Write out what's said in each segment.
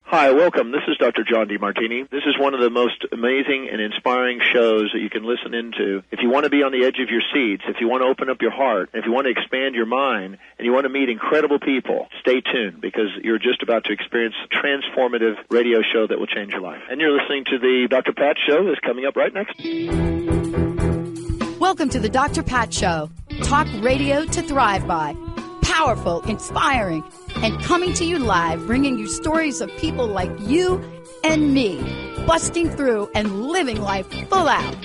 Hi, welcome. This is Dr. John DeMartini. This is one of the most amazing and inspiring shows that you can listen into. If you want to be on the edge of your seats, if you want to open up your heart, if you want to expand your mind, and you want to meet incredible people, stay tuned because you're just about to experience a transformative radio show that will change your life. And you're listening to the Dr. Pat Show that's coming up right next. Welcome to the Dr. Pat Show. Talk radio to thrive by. Powerful, inspiring, and coming to you live, bringing you stories of people like you and me, busting through and living life full out.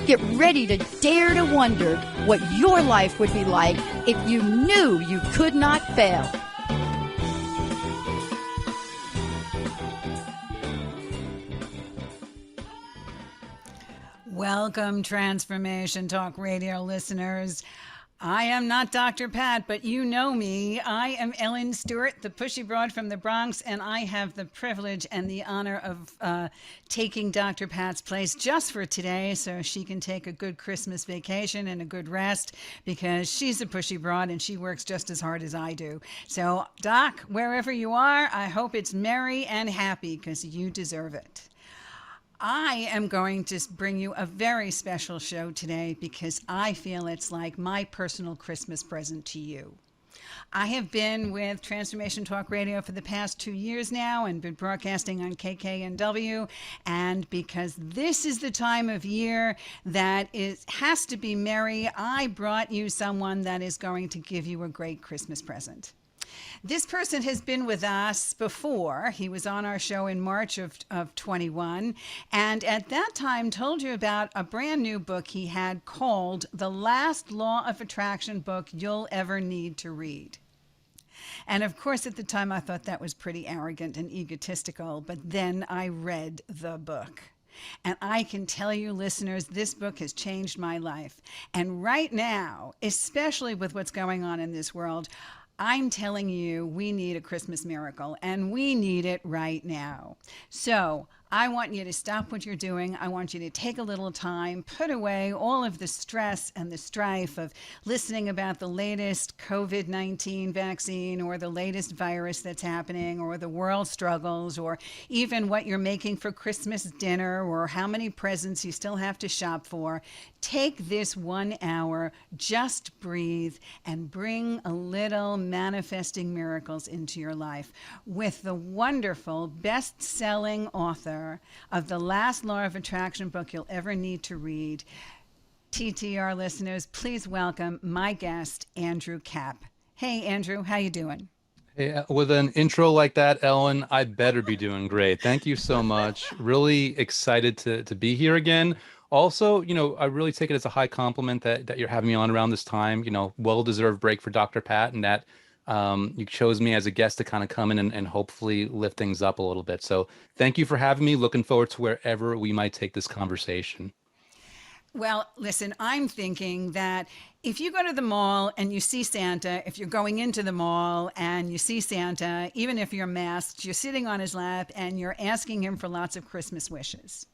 Get ready to dare to wonder what your life would be like if you knew you could not fail. Welcome, Transformation Talk Radio listeners. I am not Dr. Pat, but you know me. I am Ellen Stewart, the pushy broad from the Bronx, and I have the privilege and the honor of taking Dr. Pat's place just for today so she can take a good Christmas vacation and a good rest because she's a pushy broad and she works just as hard as I do. So, Doc, wherever you are, I hope it's merry and happy because you deserve it. I am going to bring you a very special show today because I feel it's like my personal Christmas present to you. I have been with Transformation Talk Radio for the past 2 years now and been broadcasting on KKNW. And because this is the time of year that has to be merry, I brought you someone that is going to give you a great Christmas present. This person has been with us before. He was on our show in March of 21, and at that time told you about a brand new book he had called The Last Law of Attraction Book You'll Ever Need to Read. And of course, at the time, I thought that was pretty arrogant and egotistical, but then I read the book. And I can tell you, listeners, this book has changed my life. And right now, especially with what's going on in this world, I'm telling you, we need a Christmas miracle, and we need it right now. So I want you to stop what you're doing. I want you to take a little time, put away all of the stress and the strife of listening about the latest COVID-19 vaccine or the latest virus that's happening or the world struggles or even what you're making for Christmas dinner or how many presents you still have to shop for. Take this 1 hour, just breathe, and bring a little manifesting miracles into your life with the wonderful best-selling author of The Last Law of Attraction Book You'll Ever Need to Read. TTR listeners, please welcome my guest, Andrew Kap. Hey, Andrew, how you doing? Hey, with an intro like that, Ellen, I better be doing great. Thank you so much. Really excited to be here again. Also, I really take it as a high compliment that you're having me on around this time. Well-deserved break for Dr. Pat, and that you chose me as a guest to kind of come in and hopefully lift things up a little bit. So thank you for having me. Looking forward to wherever we might take this conversation. Well, listen, I'm thinking that if you go to the mall and you see Santa, if you're going into the mall and you see Santa, even if you're masked, you're sitting on his lap and you're asking him for lots of Christmas wishes.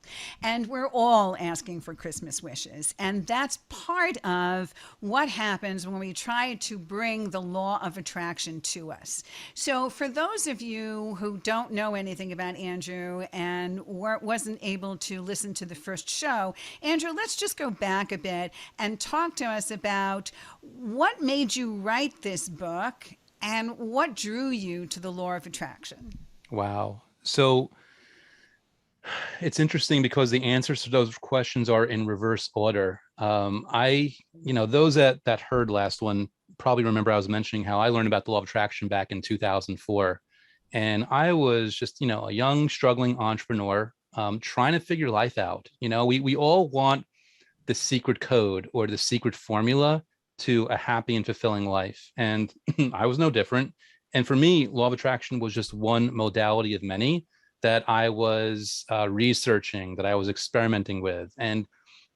And we're all asking for Christmas wishes. And that's part of what happens when we try to bring the law of attraction to us. So for those of you who don't know anything about Andrew and wasn't able to listen to the first show, Andrew, let's just go back a bit and talk to us about what made you write this book and what drew you to the law of attraction. Wow. So it's interesting because the answers to those questions are in reverse order. Those that heard last one probably remember I was mentioning how I learned about the law of attraction back in 2004. And I was just, a young, struggling entrepreneur trying to figure life out. We all want the secret code or the secret formula to a happy and fulfilling life. And I was no different. And for me, law of attraction was just one modality of many that I was researching, that I was experimenting with. And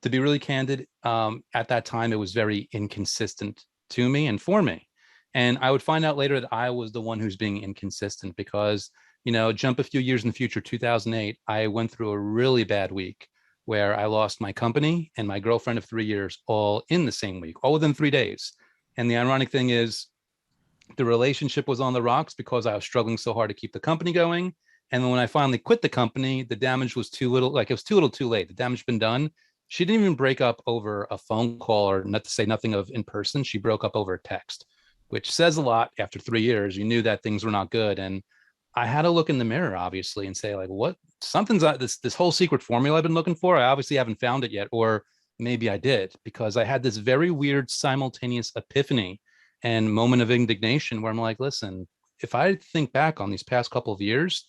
to be really candid, at that time, it was very inconsistent to me and for me. And I would find out later that I was the one who's being inconsistent because, Jump a few years in the future, 2008, I went through a really bad week where I lost my company and my girlfriend of 3 years all in the same week, all within 3 days. And the ironic thing is the relationship was on the rocks because I was struggling so hard to keep the company going. And then when I finally quit the company, the damage was too little, like it was too little too late. The damage had been done. She didn't even break up over a phone call, or not to say nothing of in person. She broke up over a text, which says a lot. After 3 years, you knew that things were not good. And I had to look in the mirror, obviously, and say, like, what, something's this whole secret formula I've been looking for. I obviously haven't found it yet, or maybe I did, because I had this very weird simultaneous epiphany and moment of indignation where I'm like, listen, if I think back on these past couple of years,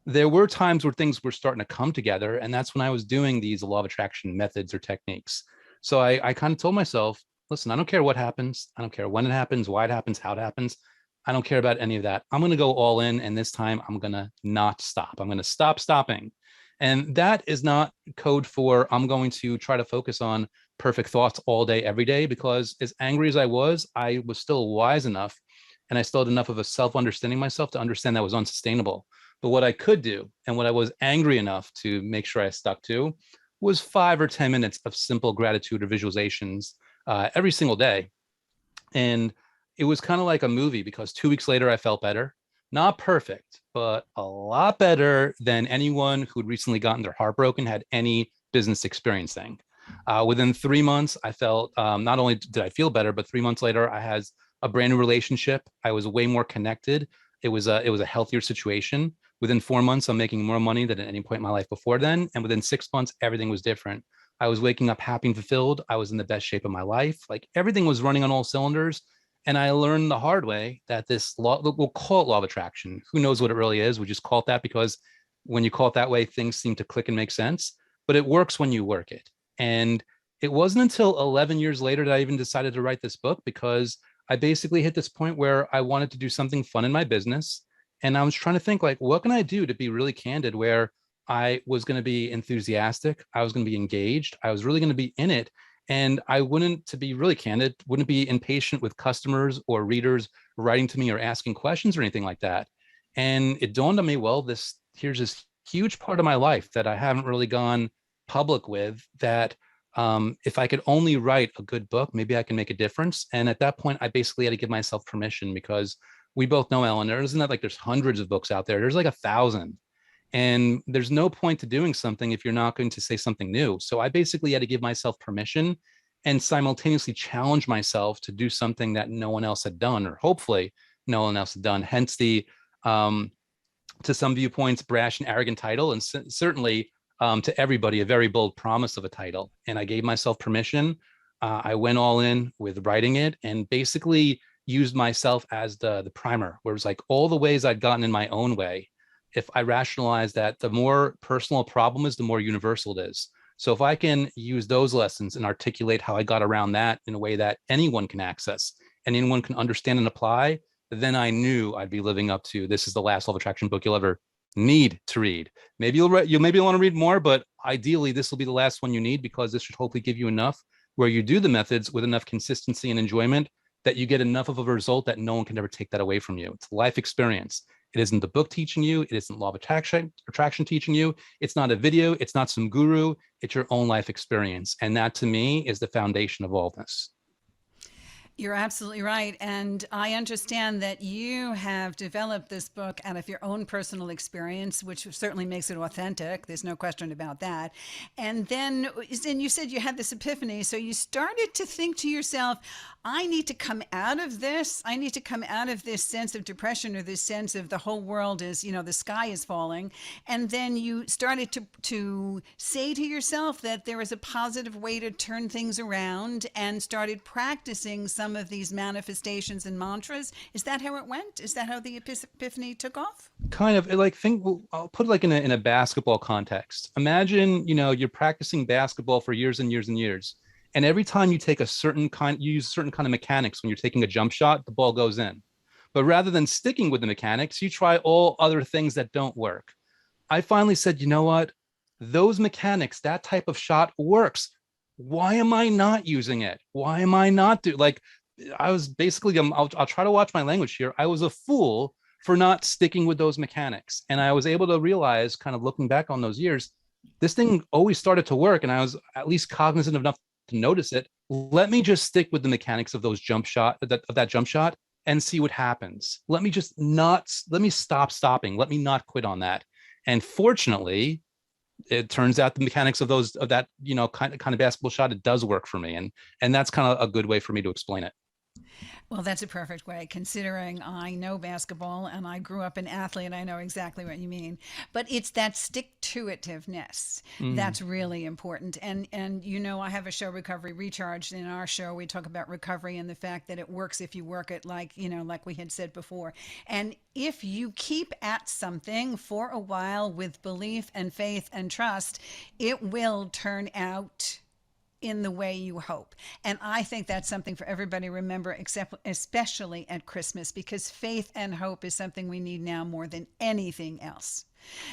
there were times where things were starting to come together. And that's when I was doing these law of attraction methods or techniques. So I kind of told myself, listen, I don't care what happens. I don't care when it happens, why it happens, how it happens. I don't care about any of that. I'm going to go all in. And this time I'm going to not stop. I'm going to stop stopping. And that is not code for I'm going to try to focus on perfect thoughts all day, every day, because as angry as I was still wise enough, and I still had enough of a self-understanding myself to understand that was unsustainable. But what I could do, and what I was angry enough to make sure I stuck to, was 5 or 10 minutes of simple gratitude or visualizations every single day. And it was kind of like a movie, because 2 weeks later, I felt better. Not perfect, but a lot better than anyone who'd recently gotten their heart broken had any business experiencing. Within 3 months, I felt, not only did I feel better, but 3 months later, I had a brand new relationship. I was way more connected. It was a healthier situation. Within 4 months, I'm making more money than at any point in my life before then. And within 6 months, everything was different. I was waking up happy and fulfilled. I was in the best shape of my life. Like, everything was running on all cylinders. And I learned the hard way that this law, we'll call it law of attraction. Who knows what it really is? We just call it that because when you call it that way, things seem to click and make sense. But it works when you work it. And it wasn't until 11 years later that I even decided to write this book, because I basically hit this point where I wanted to do something fun in my business. And I was trying to think, like, what can I do to be really candid, where I was going to be enthusiastic, I was going to be engaged, I was really going to be in it. And I wouldn't, to be really candid, wouldn't be impatient with customers or readers writing to me or asking questions or anything like that. And it dawned on me, well, here's this huge part of my life that I haven't really gone public with, that if I could only write a good book, maybe I can make a difference. And at that point, I basically had to give myself permission, because we both know, Ellen, there's hundreds of books out there. There's like 1,000. And there's no point to doing something if you're not going to say something new. So I basically had to give myself permission and simultaneously challenge myself to do something that no one else had done, or hopefully no one else had done. Hence the, to some viewpoints, brash and arrogant title, and certainly to everybody, a very bold promise of a title. And I gave myself permission. I went all in with writing it, and basically used myself as the primer, where it was like all the ways I'd gotten in my own way. If I rationalize that the more personal a problem is, the more universal it is. So if I can use those lessons and articulate how I got around that in a way that anyone can access and anyone can understand and apply, then I knew I'd be living up to, this is the last law of attraction book you'll ever need to read. Maybe you'll maybe want to read more, but ideally this will be the last one you need, because this should hopefully give you enough where you do the methods with enough consistency and enjoyment that you get enough of a result that no one can ever take that away from you. It's life experience. It isn't the book teaching you. It isn't law of attraction teaching you. It's not a video. It's not some guru. It's your own life experience. And that, to me, is the foundation of all this. You're absolutely right. And I understand that you have developed this book out of your own personal experience, which certainly makes it authentic. There's no question about that. And then you said you had this epiphany. So you started to think to yourself, I need to come out of this. I need to come out of this sense of depression, or this sense of the whole world is, the sky is falling. And then you started to say to yourself that there is a positive way to turn things around, and started practicing some of these manifestations and mantras. Is that how it went? Is that how the epiphany took off? Kind of. I'll put it like in a basketball context. Imagine, you're practicing basketball for years and years and years. And every time you use a certain kind of mechanics when you're taking a jump shot, the ball goes in. But rather than sticking with the mechanics, you try all other things that don't work. I finally said, you know what? Those mechanics, that type of shot works. Why am I not using it? Why am I not I was basically, I'll try to watch my language here. I was a fool for not sticking with those mechanics. And I was able to realize, kind of looking back on those years, this thing always started to work, and I was at least cognizant enough to notice it. Let me just stick with the mechanics of those that jump shot and see what happens. Let me stop stopping. Let me not quit on that. And fortunately, it turns out the mechanics of that, kind of basketball shot, it does work for me. And that's kind of a good way for me to explain it. Well, that's a perfect way, considering I know basketball and I grew up an athlete. I know exactly what you mean. But it's that stick-to-itiveness that's really important. And I have a show, Recovery Recharged. In our show, we talk about recovery and the fact that it works if you work it, like we had said before. And if you keep at something for a while with belief and faith and trust, it will turn out in the way you hope. And I think that's something for everybody to remember, especially at Christmas, because faith and hope is something we need now more than anything else.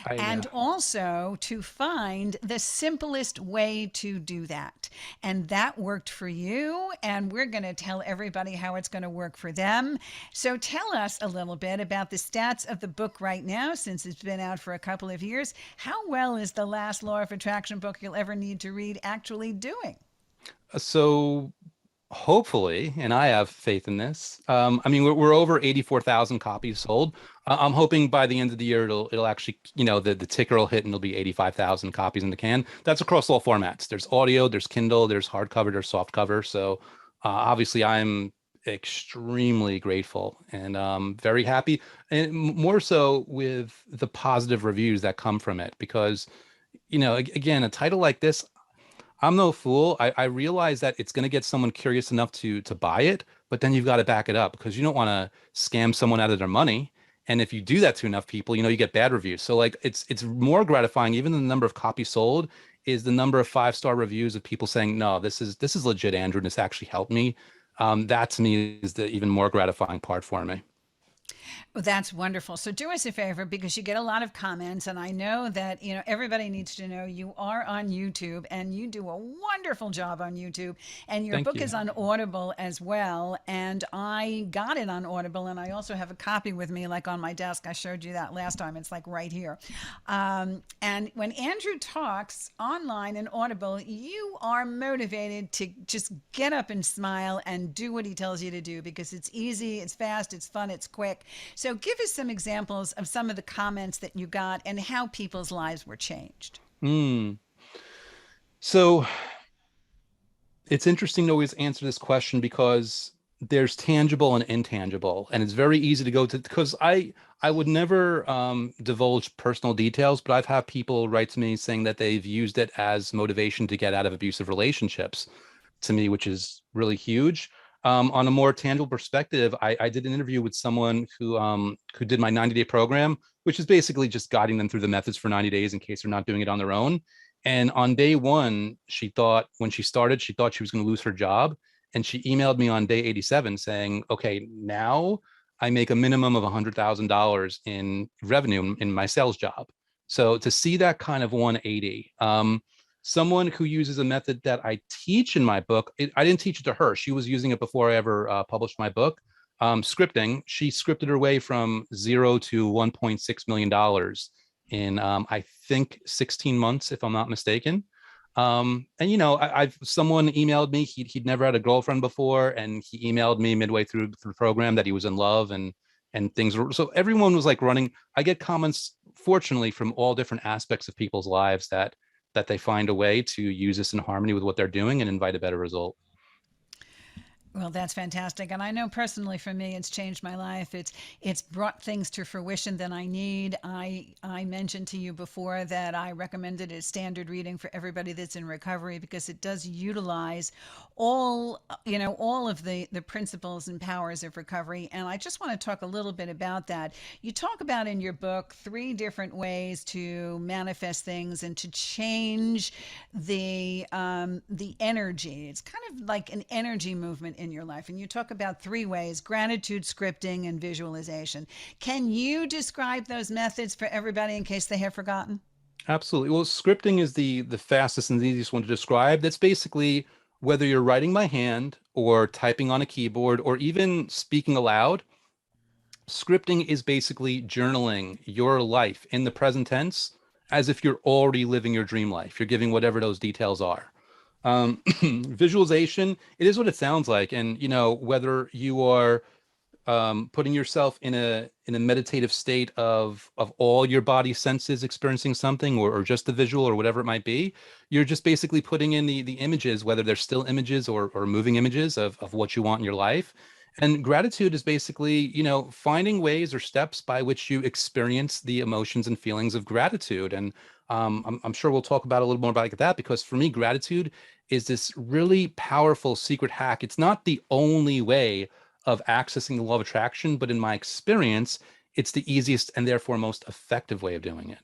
And also to find the simplest way to do that. And that worked for you. And we're going to tell everybody how it's going to work for them. So tell us a little bit about the stats of the book right now, since it's been out for a couple of years. How well is the last Law of Attraction book you'll ever need to read actually doing? So hopefully, and I have faith in this. We're over 84,000 copies sold. I'm hoping by the end of the year, it'll actually, the ticker will hit and it'll be 85,000 copies in the can. That's across all formats. There's audio, there's Kindle, there's hardcover, there's softcover. So obviously I'm extremely grateful and very happy, and more so with the positive reviews that come from it, because, again, a title like this, I'm no fool. I realize that it's going to get someone curious enough to buy it, but then you've got to back it up, because you don't want to scam someone out of their money. And if you do that to enough people, you get bad reviews. So like it's more gratifying, even than the number of copies sold, is the number of 5-star reviews of people saying, no, this is legit, Andrew, and this actually helped me. That to me is the even more gratifying part for me. Well, that's wonderful. So do us a favor, because you get a lot of comments, and I know that, everybody needs to know you are on YouTube, and you do a wonderful job on YouTube, and your book is on Audible as well. And I got it on Audible, and I also have a copy with me, like on my desk. I showed you that last time. It's like right here. And when Andrew talks online and Audible, you are motivated to just get up and smile and do what he tells you to do, because it's easy, it's fast, it's fun, it's quick. So give us some examples of some of the comments that you got and how people's lives were changed. So it's interesting to always answer this question, because there's tangible and intangible, and it's very easy to go to, because I would never divulge personal details, but I've had people write to me saying that they've used it as motivation to get out of abusive relationships, to me, which is really huge. On a more tangible perspective, I did an interview with someone who did my 90-day program, which is basically just guiding them through the methods for 90 days in case they're not doing it on their own. And on day one, when she started, she thought she was going to lose her job. And she emailed me on day 87 saying, okay, now I make a minimum of $100,000 in revenue in my sales job. So to see that kind of 180, someone who uses a method that I teach in my book, I didn't teach it to her. She was using it before I ever published my book. Scripting, she scripted her way from 0 to $1.6 million in, I think, 16 months, if I'm not mistaken. Someone emailed me, he'd never had a girlfriend before, and he emailed me midway through the program that he was in love, and things were, so everyone was like running. I get comments, fortunately, from all different aspects of people's lives that they find a way to use this in harmony with what they're doing and invite a better result. Well, that's fantastic. And I know personally for me, it's changed my life. It's brought things to fruition that I need. I mentioned to you before that I recommended it as standard reading for everybody that's in recovery, because it does utilize all of the principles and powers of recovery. And I just want to talk a little bit about that. You talk about in your book 3 different ways to manifest things and to change the energy. It's kind of like an energy movement in your life. And you talk about 3 ways: gratitude, scripting, and visualization. Can you describe those methods for everybody in case they have forgotten? Absolutely. Well, scripting is the fastest and the easiest one to describe. That's basically whether you're writing by hand or typing on a keyboard or even speaking aloud. Scripting is basically journaling your life in the present tense as if you're already living your dream life. You're giving whatever those details are. Visualization, it is what it sounds like. And, whether you are putting yourself in a meditative state of all your body senses experiencing something, or just the visual or whatever it might be, you're just basically putting in the images, whether they're still images or moving images of what you want in your life. And gratitude is basically, finding ways or steps by which you experience the emotions and feelings of gratitude. And I'm sure we'll talk about a little more about that, because for me, gratitude is this really powerful secret hack. It's not the only way of accessing the law of attraction, but in my experience, it's the easiest and therefore most effective way of doing it.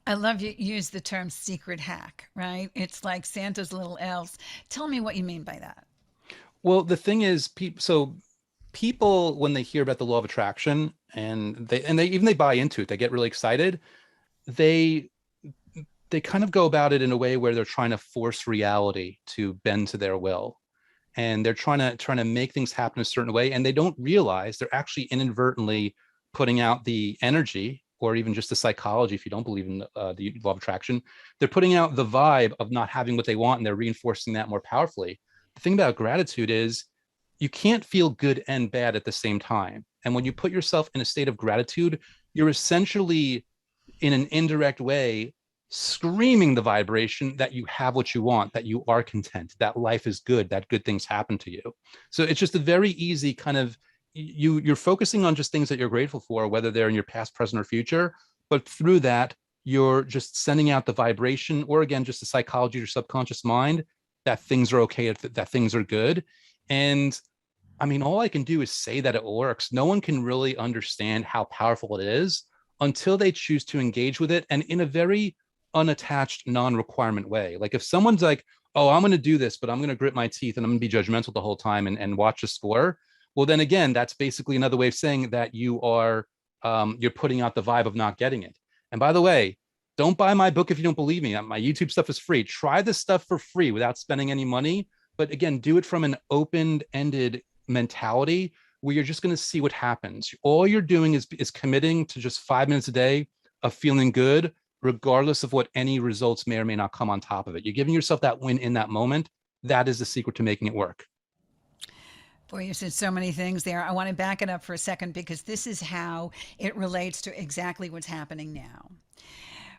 I love you use the term secret hack, right? It's like Santa's little elves. Tell me what you mean by that. Well, the thing is, people, when they hear about the law of attraction, and they buy into it, they get really excited. They they kind of go about it in a way where they're trying to force reality to bend to their will, and they're trying to make things happen a certain way, and they don't realize they're actually inadvertently putting out the energy, or even just the psychology, if you don't believe in the law of attraction, they're putting out the vibe of not having what they want, and they're reinforcing that more powerfully. The thing about gratitude is you can't feel good and bad at the same time. And when you put yourself in a state of gratitude, you're essentially, in an indirect way, screaming the vibration that you have what you want, that you are content, that life is good, that good things happen to you. So it's just a very easy kind of, you're focusing on just things that you're grateful for, whether they're in your past, present, or future. But through that, you're just sending out the vibration, or again, just the psychology of your subconscious mind, that things are okay, that things are good. And I mean, all I can do is say that it works. No one can really understand how powerful it is until they choose to engage with it, and in a very unattached, non-requirement way. Like if someone's like, oh, I'm going to do this, but I'm going to grit my teeth and I'm going to be judgmental the whole time and watch the score. Well, then again, that's basically another way of saying that you're putting out the vibe of not getting it. And by the way, don't buy my book if you don't believe me. My YouTube stuff is free. Try this stuff for free without spending any money. But again, do it from an open-ended mentality where you're just going to see what happens. All you're doing is committing to just 5 minutes a day of feeling good, regardless of what any results may or may not come on top of it. You're giving yourself that win in that moment. That is the secret to making it work. Boy, you said so many things there. I want to back it up for a second, because this is how it relates to exactly what's happening now.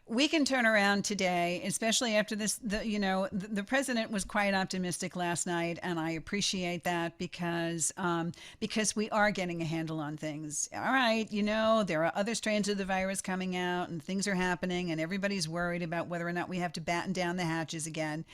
We can turn around today, especially after this. The president was quite optimistic last night, and I appreciate that, because we are getting a handle on things. All right, there are other strains of the virus coming out, and things are happening, and everybody's worried about whether or not we have to batten down the hatches again.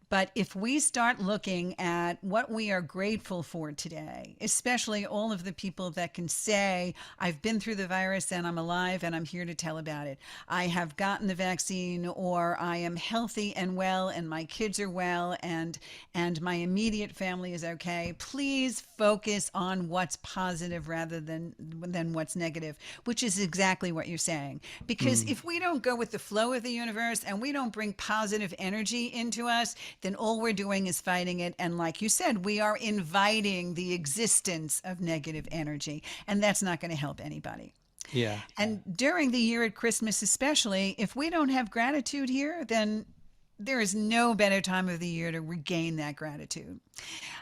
But if we start looking at what we are grateful for today, especially all of the people that can say, I've been through the virus and I'm alive and I'm here to tell about it. I have gotten the vaccine, or I am healthy and well and my kids are well and my immediate family is okay. Please focus on what's positive rather than what's negative, which is exactly what you're saying. Because if we don't go with the flow of the universe and we don't bring positive energy into us, then all we're doing is fighting it. And like you said, we are inviting the existence of negative energy, and that's not going to help anybody. Yeah. And during the year at Christmas, especially, if we don't have gratitude here, then there is no better time of the year to regain that gratitude.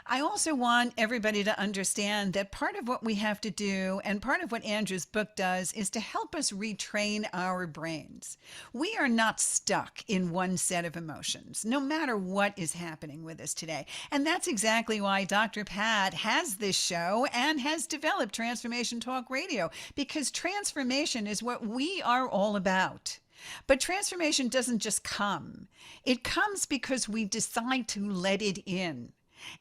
I also want everybody to understand that part of what we have to do, and part of what Andrew's book does, is to help us retrain our brains. We are not stuck in one set of emotions, no matter what is happening with us today. And that's exactly why Dr. Pat has this show and has developed Transformation Talk Radio, because transformation is what we are all about. But transformation doesn't just come. It comes because we decide to let it in.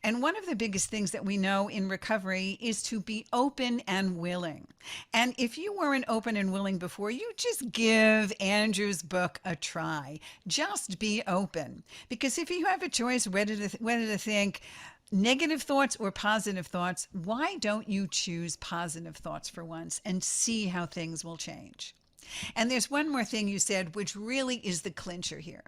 And one of the biggest things that we know in recovery is to be open and willing. And if you weren't open and willing before, you just give Andrew's book a try. Just be open. Because if you have a choice whether to think negative thoughts or positive thoughts, why don't you choose positive thoughts for once and see how things will change? And there's one more thing you said, which really is the clincher here.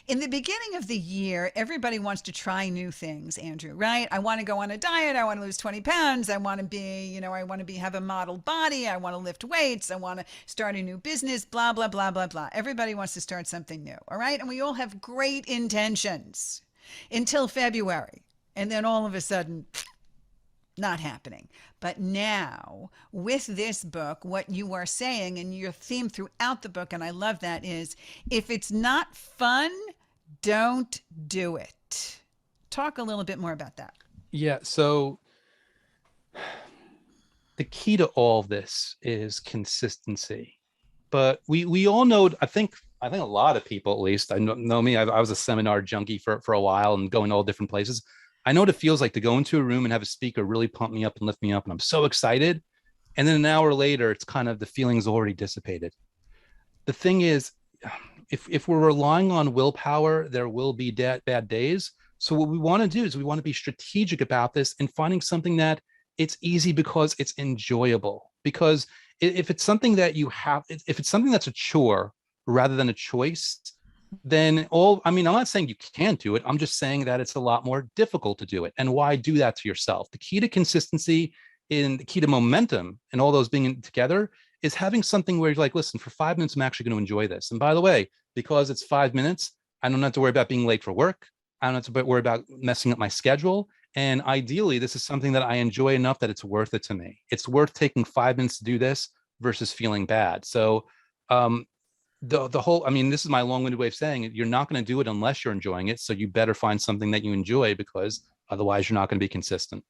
In the beginning of the year, everybody wants to try new things, Andrew, right? I want to go on a diet. I want to lose 20 pounds. I want to be, I want to have a model body. I want to lift weights. I want to start a new business, blah, blah, blah, blah, blah. Everybody wants to start something new. All right. And we all have great intentions until February. And then all of a sudden, not happening. But now, with this book, what you are saying and your theme throughout the book, and I love that, is if it's not fun, don't do it. Talk a little bit more about that. Yeah. So the key to all this is consistency. But we all know, I think a lot of people, at least, I know me, I was a seminar junkie for a while and going to all different places. I know what it feels like to go into a room and have a speaker really pump me up and lift me up, and I'm so excited. And then an hour later, it's kind of the feeling's already dissipated. The thing is, if we're relying on willpower, there will be bad days. So what we want to do is we want to be strategic about this and finding something that it's easy because it's enjoyable. Because if it's something that you have, if it's something that's a chore rather than a choice, then I'm not saying you can't do it. I'm just saying that it's a lot more difficult to do it. And why do that to yourself? The key to consistency and the key to momentum and all those being together is having something where you're like, listen, for 5 minutes, I'm actually going to enjoy this. And by the way, because it's 5 minutes, I don't have to worry about being late for work. I don't have to worry about messing up my schedule. And ideally, this is something that I enjoy enough that it's worth it to me. It's worth taking 5 minutes to do this versus feeling bad. So, the whole, this is my long-winded way of saying it. You're not going to do it unless you're enjoying it. So you better find something that you enjoy, because otherwise you're not going to be consistent.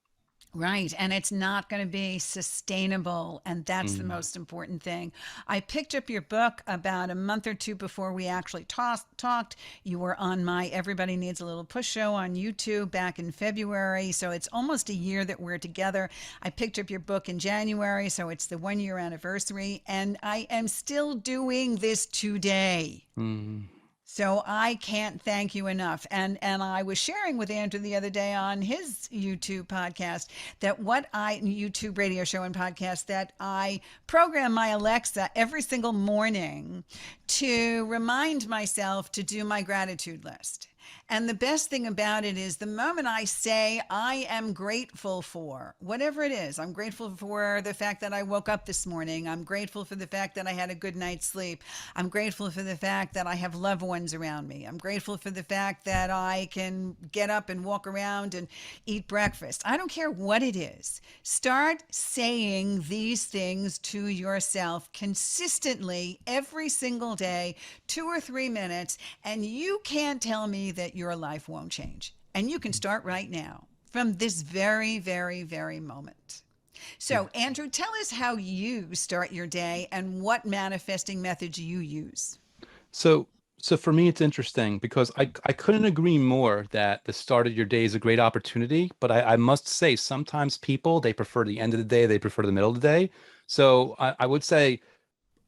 Right. And it's not going to be sustainable. And that's the most important thing. I picked up your book about a month or two before we actually talked. You were on my Everybody Needs a Little Push show on YouTube back in February. So it's almost a year that we're together. I picked up your book in January. So it's the 1 year anniversary. And I am still doing this today. So I can't thank you enough. And I was sharing with Andrew the other day on his YouTube podcast that YouTube radio show and podcast, that I program my Alexa every single morning to remind myself to do my gratitude list. And the best thing about it is the moment I say I am grateful for whatever it is, I'm grateful for the fact that I woke up this morning. I'm grateful for the fact that I had a good night's sleep. I'm grateful for the fact that I have loved ones around me. I'm grateful for the fact that I can get up and walk around and eat breakfast. I don't care what it is. Start saying these things to yourself consistently every single day, 2 or 3 minutes, and you can't tell me that your life won't change. And you can start right now from this very, very, very moment. So, Andrew, tell us how you start your day and what manifesting methods you use. So for me, it's interesting because I couldn't agree more that the start of your day is a great opportunity. But I must say, sometimes people, they prefer the end of the day, they prefer the middle of the day. So I would say,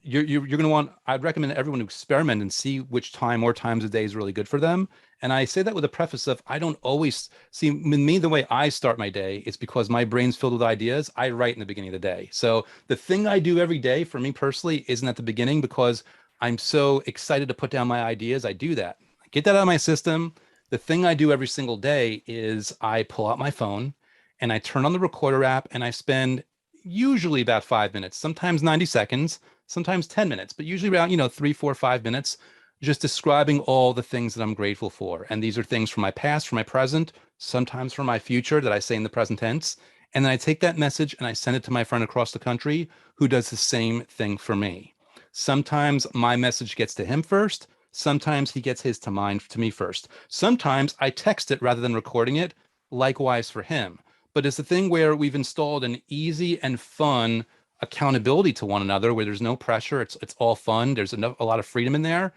you're going to want, I'd recommend everyone to experiment and see which time or times of day is really good for them. And I say that with a preface of, I don't always see, with me, the way I start my day is because my brain's filled with ideas. I write in the beginning of the day. So the thing I do every day for me personally isn't at the beginning, because I'm so excited to put down my ideas. I do that. I get that out of my system. The thing I do every single day is I pull out my phone and I turn on the recorder app, and I spend usually about 5 minutes, sometimes 90 seconds, sometimes 10 minutes, but usually around, 3, 4, 5 minutes, just describing all the things that I'm grateful for. And these are things from my past, from my present, sometimes from my future that I say in the present tense. And then I take that message and I send it to my friend across the country who does the same thing for me. Sometimes my message gets to him first. Sometimes he gets his to me first. Sometimes I text it rather than recording it, likewise for him. But it's the thing where we've installed an easy and fun accountability to one another, where there's no pressure. It's all fun. There's a lot of freedom in there.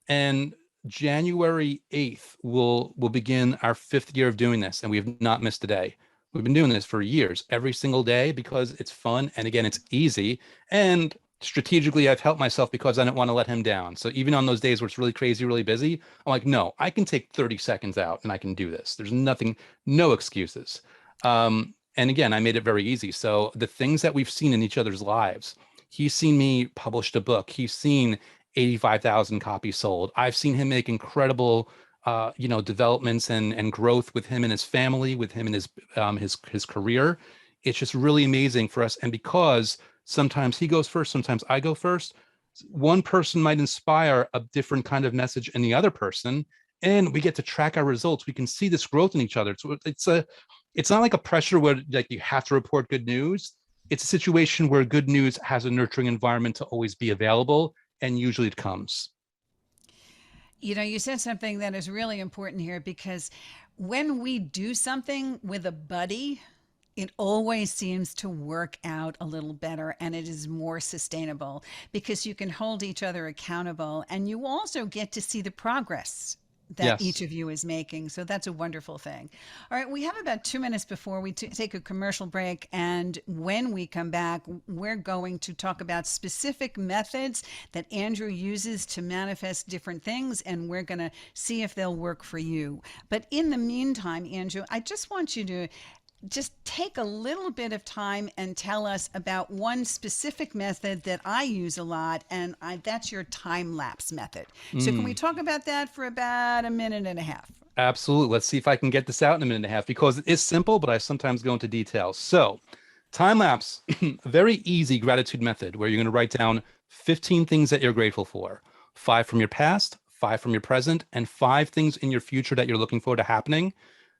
And January 8th will begin our 5th year of doing this, and we have not missed a day. We've been doing this for years, every single day, because it's fun. And again, it's easy. And strategically, I've helped myself because I didn't want to let him down. So even on those days where it's really crazy, really busy, I'm like, no, I can take 30 seconds out and I can do this. There's no excuses. And again, I made it very easy. So the things that we've seen in each other's lives, He's seen me publish a book. He's seen 85,000 copies sold. I've seen him make incredible developments and growth with him and his family, with him and his career. It's just really amazing for us. And because sometimes he goes first, sometimes I go first, one person might inspire a different kind of message in the other person, and we get to track our results. We can see this growth in each other. So it's not like a pressure where like you have to report good news. It's a situation where good news has a nurturing environment to always be available, and usually it comes. You said something that is really important here, because when we do something with a buddy, it always seems to work out a little better, and it is more sustainable because you can hold each other accountable, and you also get to see the progress that each Yes. of you is making. So that's a wonderful thing. All right, we have about 2 minutes before we take a commercial break. And when we come back, we're going to talk about specific methods that Andrew uses to manifest different things. And we're going to see if they'll work for you. But in the meantime, Andrew, I just want you to just take a little bit of time and tell us about one specific method that I use a lot, and that's your time lapse method. So can we Mm. talk about that for about a minute and a half? Absolutely. Let's see if I can get this out in a minute and a half, because it is simple, but I sometimes go into details. So, time lapse, a very easy gratitude method where you're going to write down 15 things that you're grateful for, five from your past, five from your present, and five things in your future that you're looking forward to happening.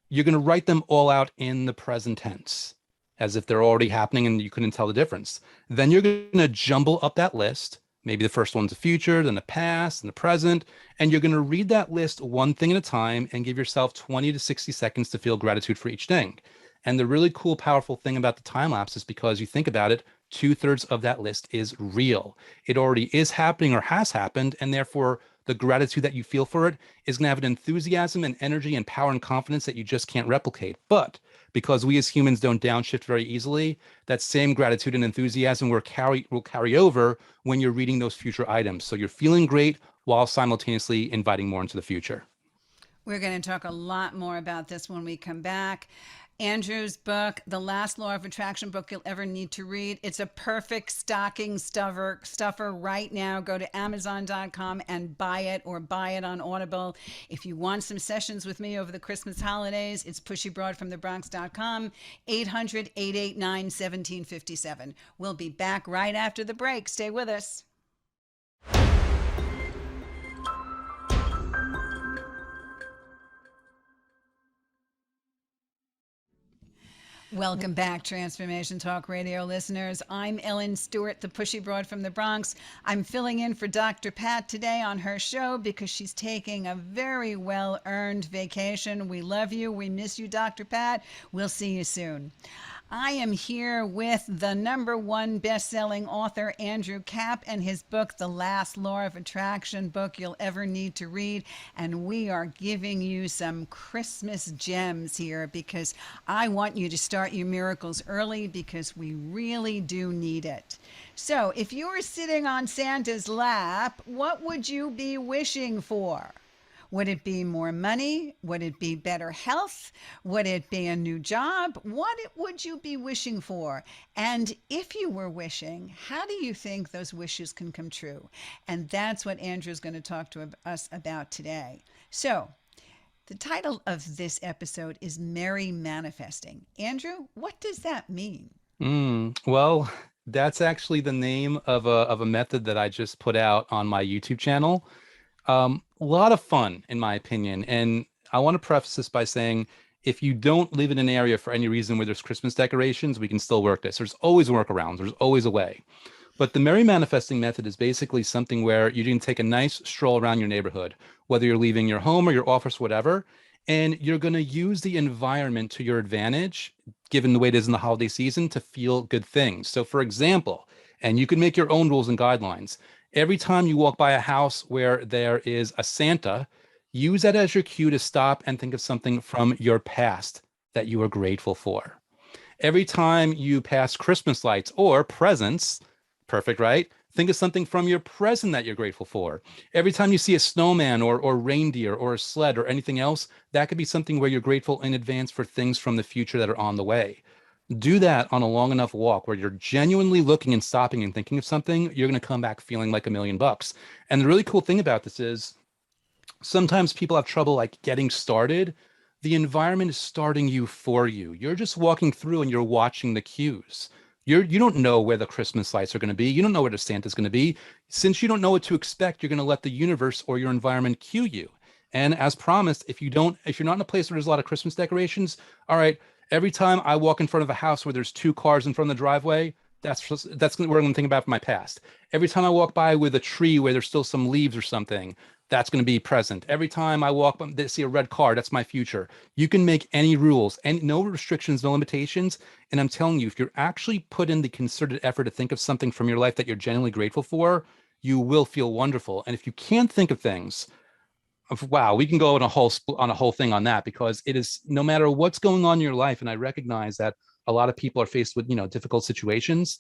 You're going to write them all out in the present tense as if they're already happening and you couldn't tell the difference. Then you're going to jumble up that list. Maybe the first one's the future, then the past, and the present. And you're going to read that list one thing at a time and give yourself 20 to 60 seconds to feel gratitude for each thing. And the really cool, powerful thing about the time lapse is because you think about it, 2/3 of that list is real. It already is happening or has happened. And therefore, the gratitude that you feel for it is going to have an enthusiasm and energy and power and confidence that you just can't replicate. But because we as humans don't downshift very easily, that same gratitude and enthusiasm will carry over when you're reading those future items. So you're feeling great while simultaneously inviting more into the future. We're going to talk a lot more about this when we come back. Andrew's book, The Last Law of Attraction, book you'll ever need to read. It's a perfect stocking stuffer right now. Go to Amazon.com and buy it, or buy it on Audible. If you want some sessions with me over the Christmas holidays, it's pushybroadfromthebronx.com, 800-889-1757. We'll be back right after the break. Stay with us. Welcome back, Transformation Talk Radio listeners. I'm Ellen Stewart, the pushy broad from the Bronx. I'm filling in for Dr. Pat today on her show because she's taking a very well-earned vacation. We love you. We miss you, Dr. Pat. We'll see you soon. I am here with the #1 best-selling author, Andrew Kap, and his book, The Last Law of Attraction, book you'll ever need to read. And we are giving you some Christmas gems here because I want you to start your miracles early, because we really do need it. So if you were sitting on Santa's lap, what would you be wishing for? Would it be more money? Would it be better health? Would it be a new job? What would you be wishing for? And if you were wishing, how do you think those wishes can come true? And that's what Andrew's going to talk to us about today. So, the title of this episode is Merry Manifesting. Andrew, what does that mean? Well, that's actually the name of a method that I just put out on my YouTube channel. A lot of fun, in my opinion. And I want to preface this by saying, if you don't live in an area for any reason where there's Christmas decorations, we can still work this. There's always workarounds. There's always a way. But the Merry Manifesting method is basically something where you can take a nice stroll around your neighborhood, whether you're leaving your home or your office, whatever, and you're going to use the environment to your advantage, given the way it is in the holiday season, to feel good things. So, for example, and you can make your own rules and guidelines. Every time you walk by a house where there is a Santa, use that as your cue to stop and think of something from your past that you are grateful for. Every time you pass Christmas lights or presents, perfect, right? Think of something from your present that you're grateful for. Every time you see a snowman or reindeer or a sled or anything else, that could be something where you're grateful in advance for things from the future that are on the way. Do that on a long enough walk where you're genuinely looking and stopping and thinking of something, you're going to come back feeling like $1,000,000. And the really cool thing about this is sometimes people have trouble like getting started. The environment is starting you for you. You're just walking through and you're watching the cues. You don't know where the Christmas lights are going to be. You don't know where the Santa's going to be. Since you don't know what to expect, you're going to let the universe or your environment cue you. And as promised, if you're not in a place where there's a lot of Christmas decorations, all right, every time I walk in front of a house where there's 2 cars in front of the driveway, that's what I'm going to think about from my past. Every time I walk by with a tree where there's still some leaves or something, that's going to be present. Every time I walk by, see a red car, that's my future. You can make any rules and no restrictions, no limitations. And I'm telling you, if you're actually put in the concerted effort to think of something from your life that you're genuinely grateful for, you will feel wonderful. And if you can't think of things, wow, we can go on a whole thing on that, because it is, no matter what's going on in your life, and I recognize that a lot of people are faced with difficult situations.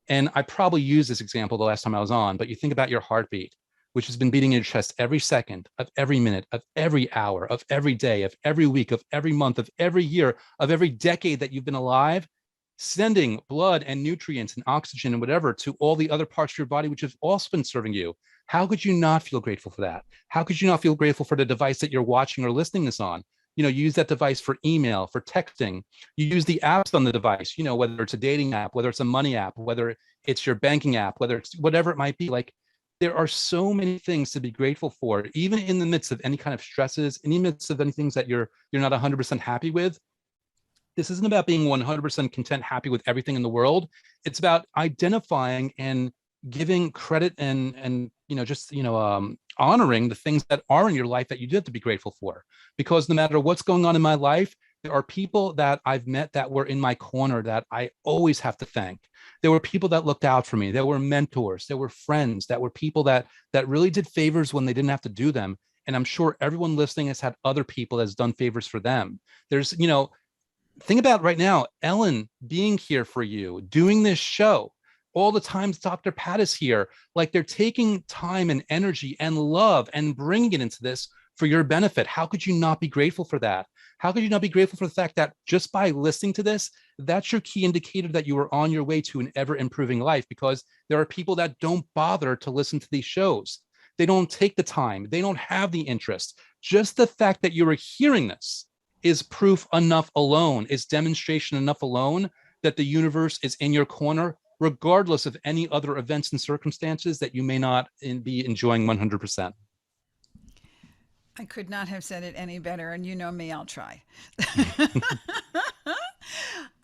And I probably used this example the last time I was on, but you think about your heartbeat, which has been beating in your chest every second of every minute of every hour of every day of every week of every month of every year of every decade that you've been alive, sending blood and nutrients and oxygen and whatever to all the other parts of your body, which have also been serving you. How could you not feel grateful for that? How could you not feel grateful for the device that you're watching or listening this on? You use that device for email, for texting. You use the apps on the device, whether it's a dating app, whether it's a money app, whether it's your banking app, whether it's whatever it might be. Like, there are so many things to be grateful for, even in the midst of any kind of stresses, in the midst of any things that you're not 100% happy with. This isn't about being 100% content, happy with everything in the world. It's about identifying and giving credit and honoring the things that are in your life that you do have to be grateful for. Because no matter what's going on in my life, there are people that I've met that were in my corner that I always have to thank. There were people that looked out for me. There were mentors. There were friends. That were people that really did favors when they didn't have to do them. And I'm sure everyone listening has had other people that's done favors for them. There's, think about right now, Ellen being here for you, doing this show. All the times Dr. Pat is here, like, they're taking time and energy and love and bringing it into this for your benefit. How could you not be grateful for that? How could you not be grateful for the fact that just by listening to this, that's your key indicator that you are on your way to an ever improving life? Because there are people that don't bother to listen to these shows. They don't take the time. They don't have the interest. Just the fact that you are hearing this is proof enough alone, is demonstration enough alone that the universe is in your corner, regardless of any other events and circumstances that you may not be enjoying 100%. I could not have said it any better, and you know me, I'll try.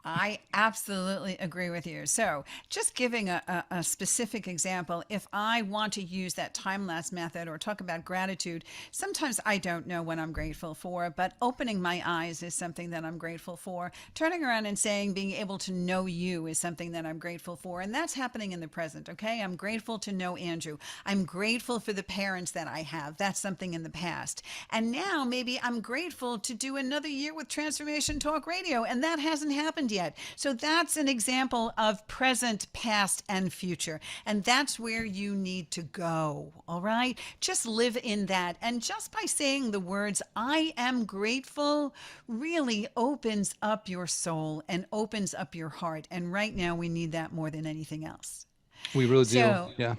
I absolutely agree with you. So just giving a specific example, if I want to use that time-lapse method or talk about gratitude, sometimes I don't know what I'm grateful for, but opening my eyes is something that I'm grateful for. Turning around and saying, being able to know you is something that I'm grateful for. And that's happening in the present, okay? I'm grateful to know Andrew. I'm grateful for the parents that I have. That's something in the past. And now maybe I'm grateful to do another year with Transformation Talk Radio, and that hasn't happened yet. So that's an example of present, past, and future. And that's where you need to go. All right? Just live in that. And just by saying the words, I am grateful, really opens up your soul and opens up your heart. And right now we need that more than anything else. We really do. Yeah.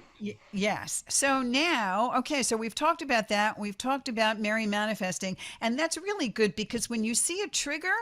Yes. So now, okay, so we've talked about that. We've talked about Mary manifesting. And that's really good, because when you see a trigger,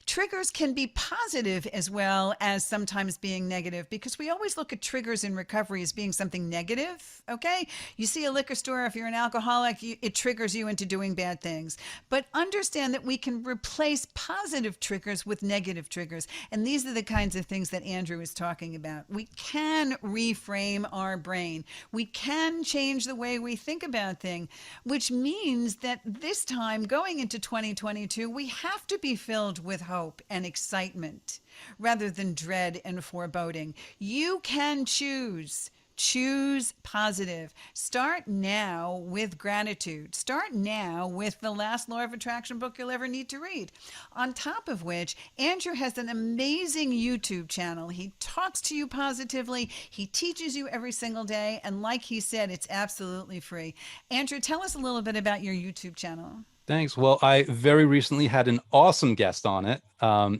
triggers can be positive as well as sometimes being negative, because we always look at triggers in recovery as being something negative, okay? You see a liquor store, if you're an alcoholic, it triggers you into doing bad things. But understand that we can replace positive triggers with negative triggers. And these are the kinds of things that Andrew is talking about. We can reframe our brain. We can change the way we think about things, which means that this time going into 2022, we have to be filled with hope and excitement rather than dread and foreboding. You can choose Choose positive. Start now with gratitude. Start now with the last law of attraction book you'll ever need to read. On top of which, Andrew has an amazing YouTube channel. He talks to you positively. He teaches you every single day. And like he said, it's absolutely free. Andrew, tell us a little bit about your YouTube channel. Thanks. Well, I very recently had an awesome guest on it,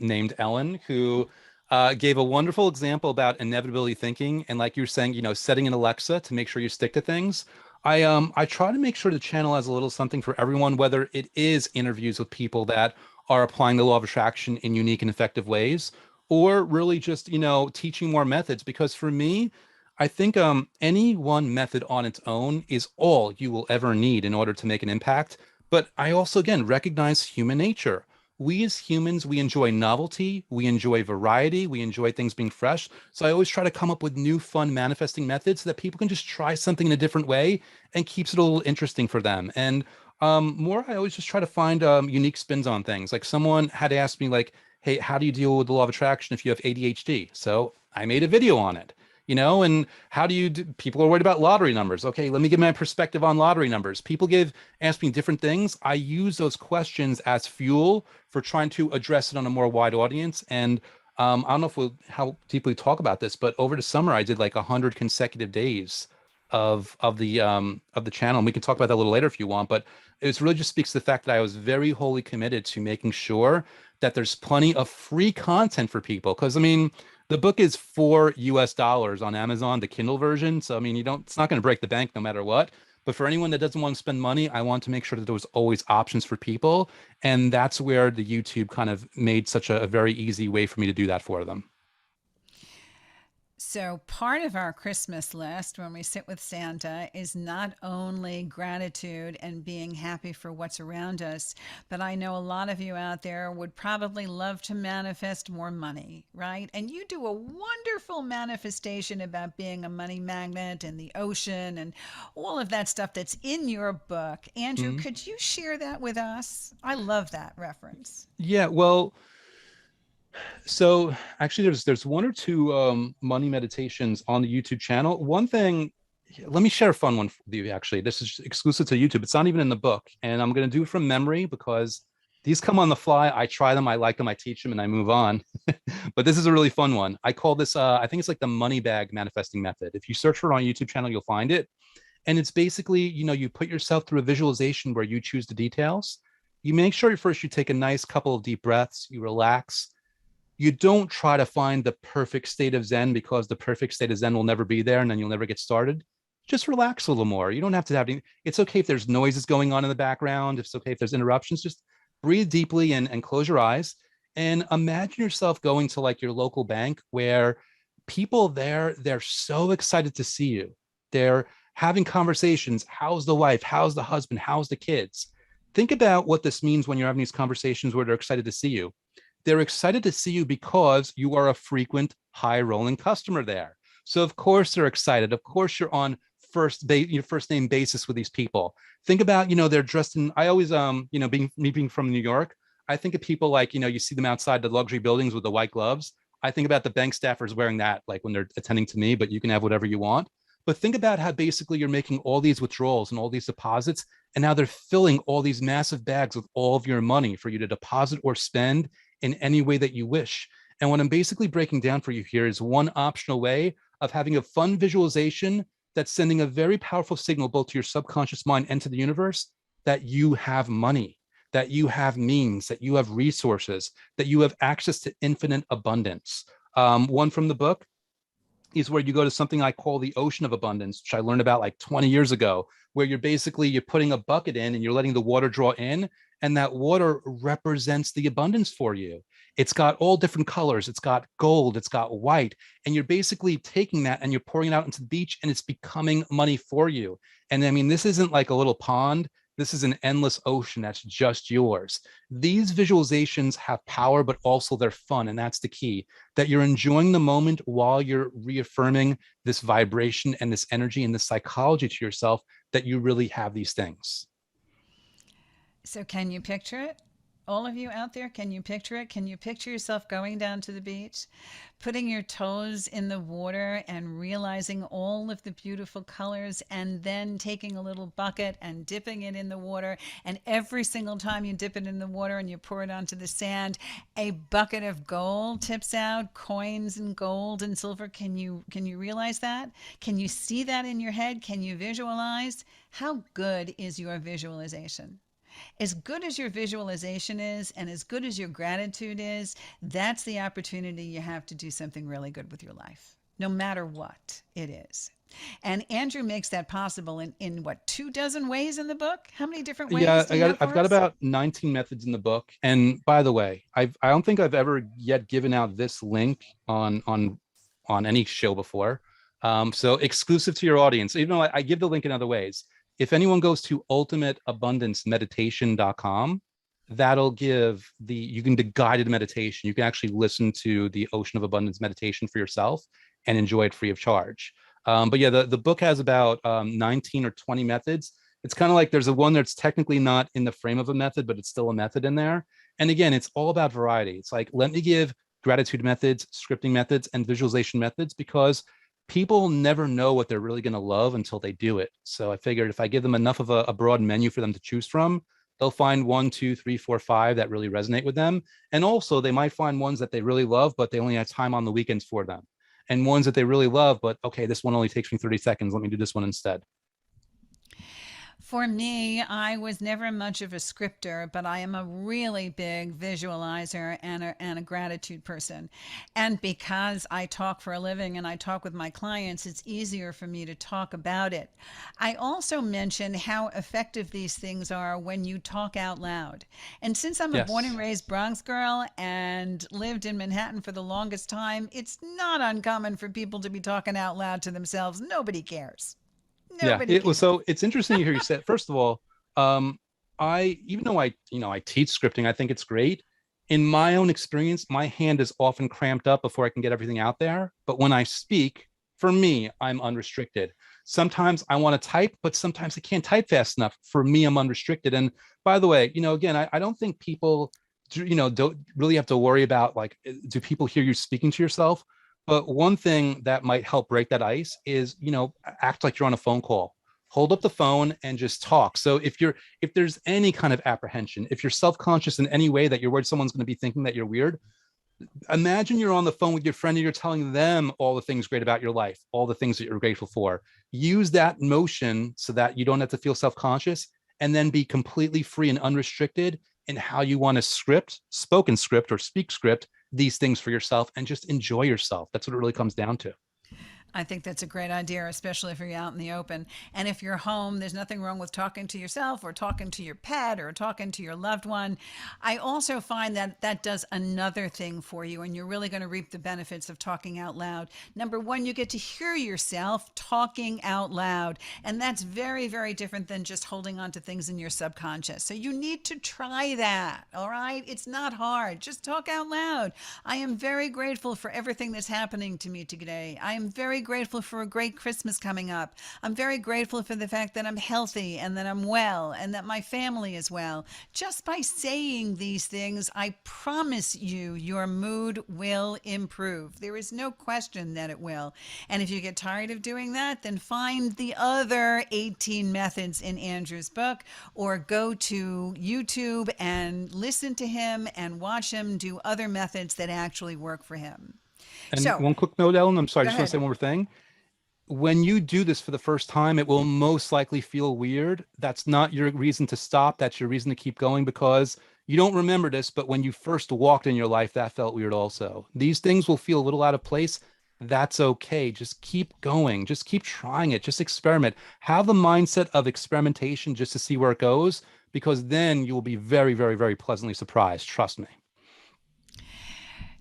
named Ellen, who gave a wonderful example about inevitability thinking. And like you were saying, setting an Alexa to make sure you stick to things. I try to make sure the channel has a little something for everyone, whether it is interviews with people that are applying the law of attraction in unique and effective ways, or really just, teaching more methods. Because for me, I think any one method on its own is all you will ever need in order to make an impact. But I also, again, recognize human nature. We as humans, we enjoy novelty, we enjoy variety, we enjoy things being fresh. So I always try to come up with new, fun manifesting methods so that people can just try something in a different way and keeps it a little interesting for them. And more, I always just try to find unique spins on things. Like someone had asked me, like, hey, how do you deal with the law of attraction if you have ADHD? So I made a video on it. And how do you do, people are worried about lottery numbers. Okay, let me give my perspective on lottery numbers. People ask me different things. I use those questions as fuel for trying to address it on a more wide audience. And I don't know if how deeply talk about this, but over the summer, I did like 100 consecutive days of the channel. And we can talk about that a little later if you want, but it really just speaks to the fact that I was very wholly committed to making sure that there's plenty of free content for people. Because the book is $4 on Amazon, the Kindle version. So, it's not going to break the bank no matter what. But for anyone that doesn't want to spend money, I want to make sure that there was always options for people. And that's where the YouTube kind of made such a very easy way for me to do that for them. So, part of our Christmas list when we sit with Santa is not only gratitude and being happy for what's around us, but I know a lot of you out there would probably love to manifest more money, right? And you do a wonderful manifestation about being a money magnet and the ocean and all of that stuff that's in your book. Andrew, could you share that with us? I love that reference. Yeah, well, so actually there's one or two money meditations on the YouTube channel. One thing, let me share a fun one with you. Actually, this is exclusive to YouTube. It's not even in the book, and I'm going to do it from memory because these come on the fly. I try them, I like them, I teach them, and I move on. But this is a really fun one. I call this I think it's like the money bag manifesting method. If you search for it on YouTube channel, you'll find it. And it's basically, you put yourself through a visualization where you choose the details. You make sure first you take a nice couple of deep breaths, you relax. You don't try to find the perfect state of Zen, because the perfect state of Zen will never be there and then you'll never get started. Just relax a little more. You don't have to have any, it's okay if there's noises going on in the background. It's okay if there's interruptions. Just breathe deeply and close your eyes and imagine yourself going to like your local bank where people there, they're so excited to see you. They're having conversations. How's the wife? How's the husband? How's the kids? Think about what this means when you're having these conversations where they're excited to see you. They're excited to see you because you are a frequent high rolling customer there. So of course they're excited. Of course you're on first name basis with these people. Think about, they're dressed in, I always, being from New York, I think of people like, you see them outside the luxury buildings with the white gloves. I think about the bank staffers wearing that, like when they're attending to me, but you can have whatever you want. But think about how basically you're making all these withdrawals and all these deposits, and now they're filling all these massive bags with all of your money for you to deposit or spend in any way that you wish. And what I'm basically breaking down for you here is one optional way of having a fun visualization that's sending a very powerful signal both to your subconscious mind and to the universe that you have money, that you have means, that you have resources, that you have access to infinite abundance. One from the book is where you go to something I call the ocean of abundance, which I learned about like 20 years ago, where you're putting a bucket in and you're letting the water draw in, and that water represents the abundance for you. It's got all different colors. It's got gold, it's got white, and you're basically taking that and you're pouring it out into the beach and it's becoming money for you. And this isn't like a little pond. This is an endless ocean that's just yours. These visualizations have power, but also they're fun. And that's the key, that you're enjoying the moment while you're reaffirming this vibration and this energy and this psychology to yourself that you really have these things. So can you picture it? All of you out there, can you picture it? Can you picture yourself going down to the beach, putting your toes in the water and realizing all of the beautiful colors, and then taking a little bucket and dipping it in the water, and every single time you dip it in the water and you pour it onto the sand, a bucket of gold tips out, coins and gold and silver. Can you realize that? Can you see that in your head? Can you visualize? How good is your visualization? As good as your visualization is, and as good as your gratitude is, that's the opportunity you have to do something really good with your life, no matter what it is. And Andrew makes that possible in what, 24 ways in the book? How many different ways Yeah, do you have I've for got us? about 19 methods in the book. And by the way, I don't think I've ever yet given out this link on any show before. So exclusive to your audience, even though I give the link in other ways. If anyone goes to ultimateabundancemeditation.com, that'll give you can do guided meditation. You can actually listen to the Ocean of Abundance meditation for yourself and enjoy it free of charge. But yeah, the book has about 19 or 20 methods. It's kind of like there's a one that's technically not in the frame of a method, but it's still a method in there. And again, it's all about variety. It's like, let me give gratitude methods, scripting methods, and visualization methods, because people never know what they're really going to love until they do it. So I figured if I give them enough of a broad menu for them to choose from, they'll find 1, 2, 3, 4, 5 that really resonate with them. And also they might find ones that they really love, but they only have time on the weekends for them. And ones that they really love, but okay, this one only takes me 30 seconds. Let me do this one instead. For me, I was never much of a scripter, but I am a really big visualizer and a gratitude person. And because I talk for a living and I talk with my clients, it's easier for me to talk about it. I also mention how effective these things are when you talk out loud. And since I'm a born and Yes. raised Bronx girl and lived in Manhattan for the longest time, it's not uncommon for people to be talking out loud to themselves. Nobody cares. Yeah, Nobody it was. cares. So it's interesting to hear you say it. First of all, um, even though I teach scripting, I think it's great. In my own experience, my hand is often cramped up before I can get everything out there. But when I speak, for me, I'm unrestricted. Sometimes I want to type, but sometimes I can't type fast enough. For me, I'm unrestricted. And by the way, again, I don't think people don't really have to worry about, like, do people hear you speaking to yourself? But one thing that might help break that ice is, act like you're on a phone call. Hold up the phone and just talk. So if there's any kind of apprehension, if you're self-conscious in any way that you're worried someone's going to be thinking that you're weird, imagine you're on the phone with your friend and you're telling them all the things great about your life, all the things that you're grateful for. Use that motion so that you don't have to feel self-conscious, and then be completely free and unrestricted in how you want to spoken script or speak script these things for yourself, and just enjoy yourself. That's what it really comes down to. I think that's a great idea, especially if you're out in the open. And if you're home, there's nothing wrong with talking to yourself or talking to your pet or talking to your loved one. I also find that that does another thing for you, and you're really going to reap the benefits of talking out loud. Number one, you get to hear yourself talking out loud, and that's very, very different than just holding on to things in your subconscious. So you need to try that, all right? It's not hard. Just talk out loud. I am very grateful for everything that's happening to me today. I am very grateful for a great Christmas coming up. I'm very grateful for the fact that I'm healthy and that I'm well and that my family is well. Just by saying these things, I promise you, your mood will improve. There is no question that it will. And if you get tired of doing that, then find the other 18 methods in Andrew's book, or go to YouTube and listen to him and watch him do other methods that actually work for him. And So, one quick note, Ellen, I'm sorry, I go just want to say ahead. one more thing. When you do this for the first time, it will most likely feel weird. That's not your reason to stop. That's your reason to keep going, because you don't remember this, but when you first walked in your life, that felt weird also. These things will feel a little out of place. That's okay. Just keep going. Just keep trying it. Just experiment. Have the mindset of experimentation just to see where it goes, because then you will be very, very, very pleasantly surprised. Trust me.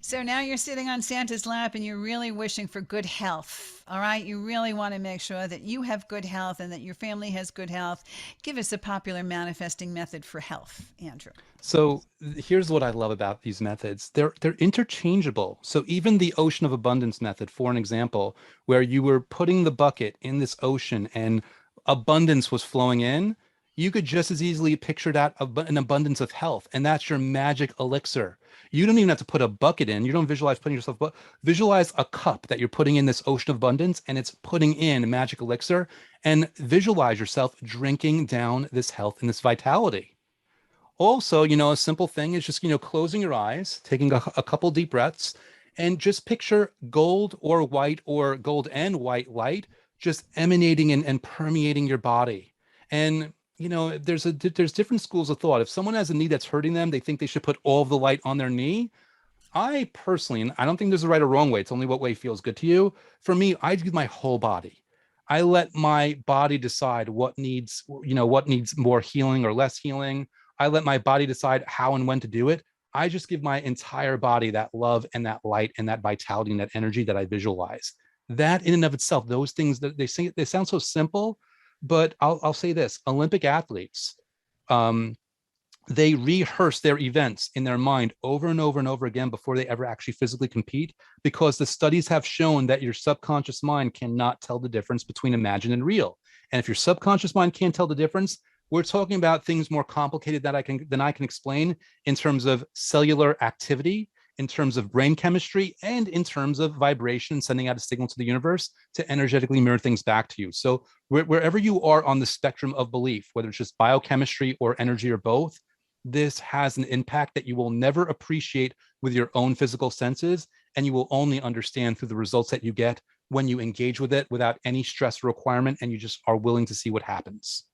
So now you're sitting on Santa's lap and you're really wishing for good health. All right. You really want to make sure that you have good health and that your family has good health. Give us a popular manifesting method for health, Andrew. So here's what I love about these methods. They're interchangeable. So even the Ocean of Abundance method, for an example, where you were putting the bucket in this ocean and abundance was flowing in, You could just as easily picture that an abundance of health, and that's your magic elixir. You don't even have to put a bucket in. You don't visualize putting yourself, but visualize a cup that you're putting in this ocean of abundance, and it's putting in magic elixir, and visualize yourself drinking down this health and this vitality. Also, a simple thing is just, closing your eyes, taking a couple deep breaths, and just picture gold or white or gold and white light just emanating and permeating your body. And there's different schools of thought. If someone has a knee that's hurting them, they think they should put all of the light on their knee. I personally, and I don't think there's a right or wrong way, it's only what way feels good to you. For me, I do my whole body. I let my body decide what needs more healing or less healing. I let my body decide how and when to do it. I just give my entire body that love and that light and that vitality and that energy that I visualize. That in and of itself, those things that they sound so simple, but I'll say this: Olympic athletes, they rehearse their events in their mind over and over and over again before they ever actually physically compete, because the studies have shown that your subconscious mind cannot tell the difference between imagined and real. And if your subconscious mind can't tell the difference, we're talking about things more complicated than I can explain in terms of cellular activity, in terms of brain chemistry, and in terms of vibration, sending out a signal to the universe to energetically mirror things back to you. So wherever you are on the spectrum of belief, whether it's just biochemistry or energy or both, this has an impact that you will never appreciate with your own physical senses, and you will only understand through the results that you get when you engage with it without any stress requirement, and you just are willing to see what happens.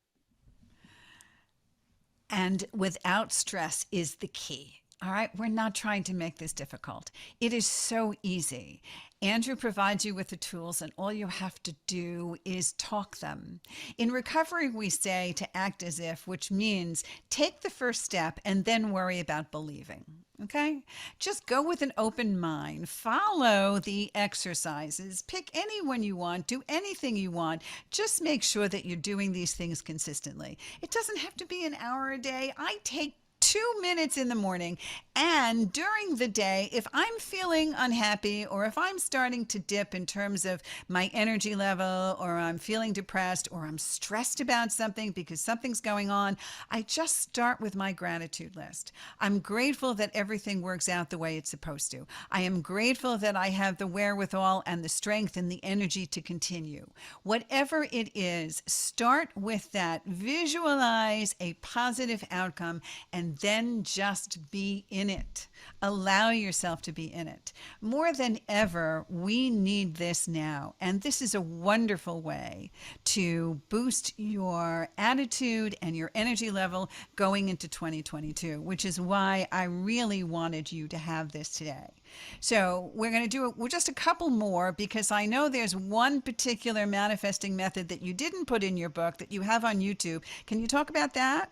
And without stress is the key. All right, we're not trying to make this difficult. It is so easy. Andrew provides you with the tools, and all you have to do is talk them. In recovery, we say to act as if, which means take the first step and then worry about believing. Okay? Just go with an open mind. Follow the exercises. Pick any one you want. Do anything you want. Just make sure that you're doing these things consistently. It doesn't have to be an hour a day. I take 2 minutes in the morning, and during the day, if I'm feeling unhappy or if I'm starting to dip in terms of my energy level, or I'm feeling depressed, or I'm stressed about something because something's going on, I just start with my gratitude list. I'm grateful that everything works out the way it's supposed to. I am grateful that I have the wherewithal and the strength and the energy to continue. Whatever it is, start with that. Visualize a positive outcome, and then just be in it. Allow yourself to be in it. More than ever, we need this now. And this is a wonderful way to boost your attitude and your energy level going into 2022, which is why I really wanted you to have this today. So we're going to do it. We're just a couple more, because I know there's one particular manifesting method that you didn't put in your book that you have on YouTube. Can you talk about that?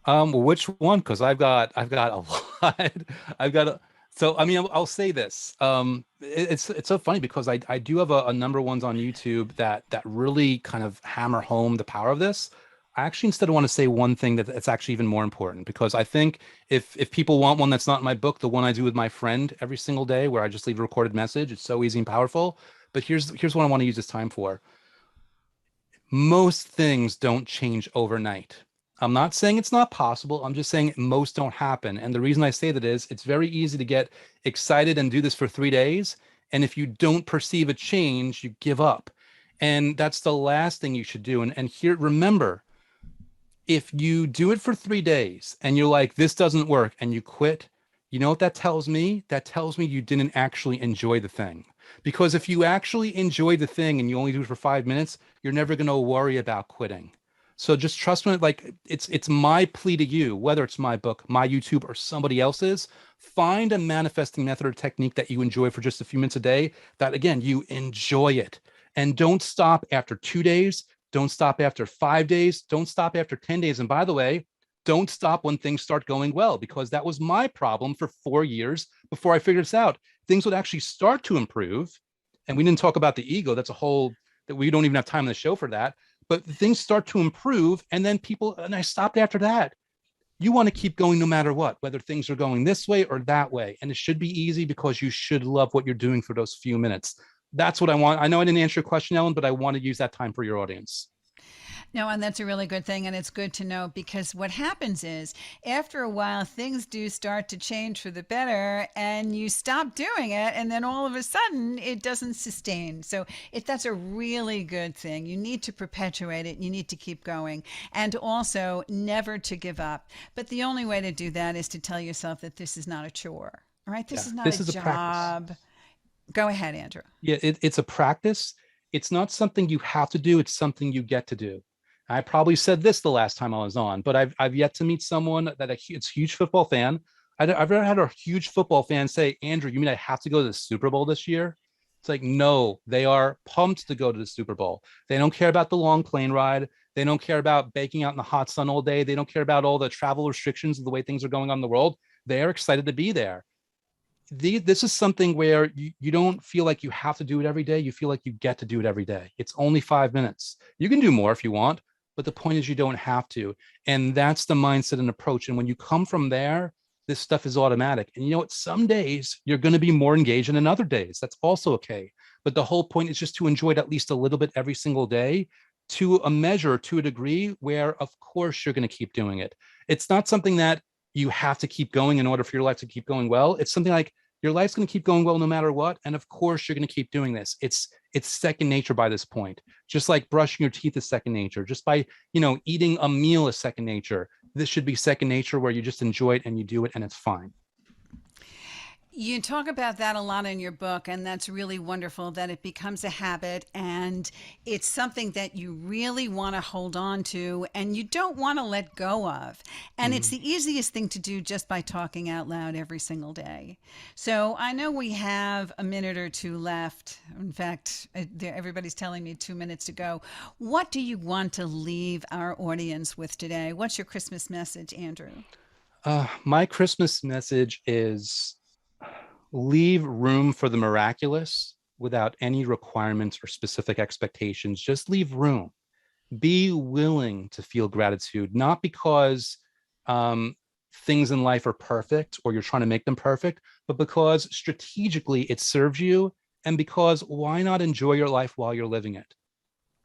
Which one? Because I've got a lot. So I mean, I'll say this. It's so funny because I do have a number of ones on YouTube that really kind of hammer home the power of this. I actually instead want to say one thing that's actually even more important, because I think if people want one that's not in my book, the one I do with my friend every single day, where I just leave a recorded message, it's so easy and powerful. But here's what I want to use this time for. Most things don't change overnight. I'm not saying it's not possible. I'm just saying most don't happen. And the reason I say that is it's very easy to get excited and do this for 3 days. And if you don't perceive a change, you give up. And that's the last thing you should do. And here, remember, if you do it for 3 days and you're like, this doesn't work, and you quit, you know what that tells me? That tells me you didn't actually enjoy the thing. Because if you actually enjoy the thing and you only do it for 5 minutes, you're never going to worry about quitting. So just trust me, like it's my plea to you, whether it's my book, my YouTube, or somebody else's, find a manifesting method or technique that you enjoy for just a few minutes a day, that again, you enjoy it. And don't stop after 2 days. Don't stop after 5 days. Don't stop after 10 days. And by the way, don't stop when things start going well, because that was my problem for 4 years before I figured this out. Things would actually start to improve. And we didn't talk about the ego. That's a whole, that we don't even have time on the show for that. But things start to improve, and then and I stopped after that. You want to keep going no matter what, whether things are going this way or that way. And it should be easy, because you should love what you're doing for those few minutes. That's what I want. I know I didn't answer your question, Ellen, but I want to use that time for your audience. No, and that's a really good thing. And it's good to know, because what happens is after a while, things do start to change for the better and you stop doing it. And then all of a sudden it doesn't sustain. So that's a really good thing. You need to perpetuate it. You need to keep going, and also never to give up. But the only way to do that is to tell yourself that this is not a chore. All right. This is not This a is a practice. job. Go ahead, Andrew. Yeah, it's a practice. It's not something you have to do. It's something you get to do. I probably said this the last time I was on, but I've yet to meet someone it's a huge football fan. I've never had a huge football fan say, Andrew, you mean I have to go to the Super Bowl this year? It's like, no, they are pumped to go to the Super Bowl. They don't care about the long plane ride. They don't care about baking out in the hot sun all day. They don't care about all the travel restrictions of the way things are going on in the world. They are excited to be there. This is something where you don't feel like you have to do it every day. You feel like you get to do it every day. It's only 5 minutes. You can do more if you want, but the point is you don't have to. And that's the mindset and approach. And when you come from there, this stuff is automatic. And you know what? Some days you're going to be more engaged than other days. That's also okay. But the whole point is just to enjoy it at least a little bit every single day, to a measure, to a degree where, of course, you're going to keep doing it. It's not something that you have to keep going in order for your life to keep going well. It's something like your life's going to keep going well no matter what. And of course, you're going to keep doing this. It's second nature by this point. Just like brushing your teeth is second nature. Just by, eating a meal is second nature. This should be second nature, where you just enjoy it and you do it and it's fine. You talk about that a lot in your book, and that's really wonderful, that it becomes a habit and it's something that you really want to hold on to and you don't want to let go of. And it's the easiest thing to do just by talking out loud every single day. So I know we have a minute or two left. In fact, everybody's telling me 2 minutes to go. What do you want to leave our audience with today? What's your Christmas message, Andrew? My Christmas message is, leave room for the miraculous without any requirements or specific expectations. Just leave room. Be willing to feel gratitude, not because things in life are perfect or you're trying to make them perfect, but because strategically it serves you, and because why not enjoy your life while you're living it?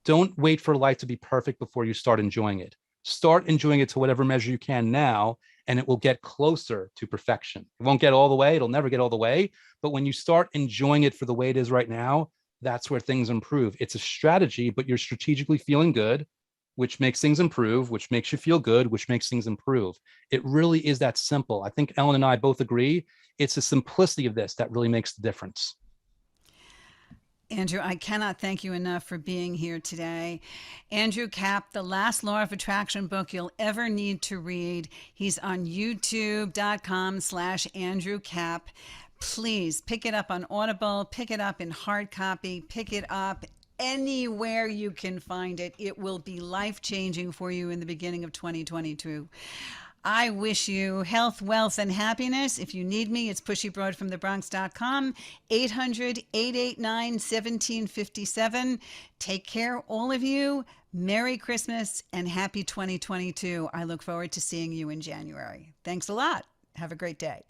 Don't wait for life to be perfect before you start enjoying it. Start enjoying it to whatever measure you can now, and it will get closer to perfection. It won't get all the way. It'll never get all the way. But when you start enjoying it for the way it is right now, that's where things improve. It's a strategy, but you're strategically feeling good, which makes things improve, which makes you feel good, which makes things improve. It really is that simple. I think Ellen and I both agree. It's the simplicity of this that really makes the difference. Andrew, I cannot thank you enough for being here today. Andrew Kap, the last law of attraction book you'll ever need to read. He's on youtube.com/Andrew Kap. Please pick it up on Audible, pick it up in hard copy, pick it up anywhere you can find it. It will be life-changing for you in the beginning of 2022. I wish you health, wealth, and happiness. If you need me, it's pushybroadfromthebronx.com, 800-889-1757. Take care, all of you. Merry Christmas and happy 2022. I look forward to seeing you in January. Thanks a lot. Have a great day.